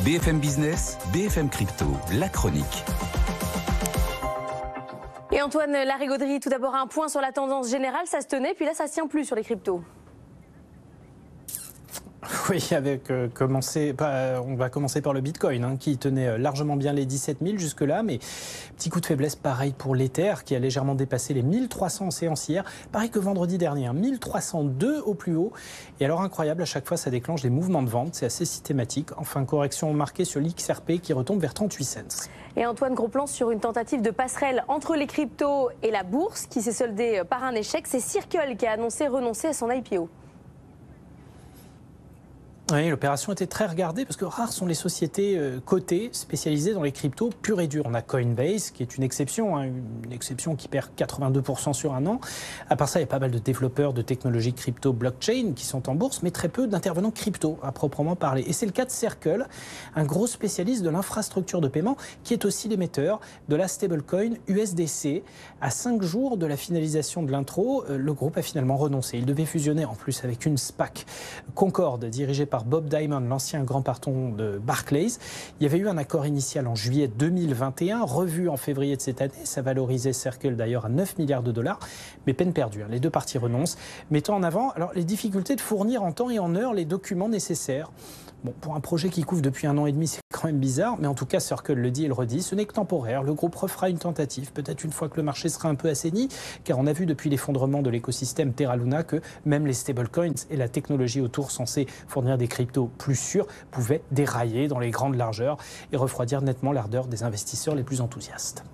BFM Business, BFM Crypto, la chronique. Et Antoine Larigauderie, tout d'abord un point sur la tendance générale, ça se tenait, puis là ça ne se tient plus sur les cryptos. Oui, on va commencer par le Bitcoin, qui tenait largement bien les 17 000 jusque-là, mais petit coup de faiblesse pareil pour l'Ether, qui a légèrement dépassé les 1300 en séance hier, pareil que vendredi dernier, 1302 au plus haut. Et alors incroyable, à chaque fois ça déclenche des mouvements de vente, c'est assez systématique. Enfin, correction marquée sur l'XRP qui retombe vers 38 cents. Et Antoine, gros plan sur une tentative de passerelle entre les cryptos et la bourse, qui s'est soldée par un échec. C'est Circle qui a annoncé renoncer à son IPO. Oui, l'opération était très regardée parce que rares sont les sociétés cotées spécialisées dans les cryptos purs et durs. On a Coinbase qui est une exception qui perd 82% sur un an. À part ça, il y a pas mal de développeurs de technologies crypto blockchain qui sont en bourse, mais très peu d'intervenants crypto à proprement parler. Et c'est le cas de Circle, un gros spécialiste de l'infrastructure de paiement qui est aussi l'émetteur de la stablecoin USDC. À 5 jours de la finalisation de l'intro, le groupe a finalement renoncé. Il devait fusionner en plus avec une SPAC, Concorde, dirigée par Bob Diamond, l'ancien grand patron de Barclays. Il y avait eu un accord initial en juillet 2021, revu en février de cette année. Ça valorisait Circle d'ailleurs à 9 milliards de dollars, mais peine perdue. Les deux parties renoncent, mettant en avant les difficultés de fournir en temps et en heure les documents nécessaires. Bon, pour un projet qui couvre depuis 1 an et demi, c'est quand même bizarre, mais en tout cas, Circle le dit et le redit, ce n'est que temporaire. Le groupe refera une tentative, peut-être une fois que le marché sera un peu assaini, car on a vu depuis l'effondrement de l'écosystème Terra Luna que même les stablecoins et la technologie autour censée fournir des cryptos plus sûrs pouvaient dérailler dans les grandes largeurs et refroidir nettement l'ardeur des investisseurs les plus enthousiastes.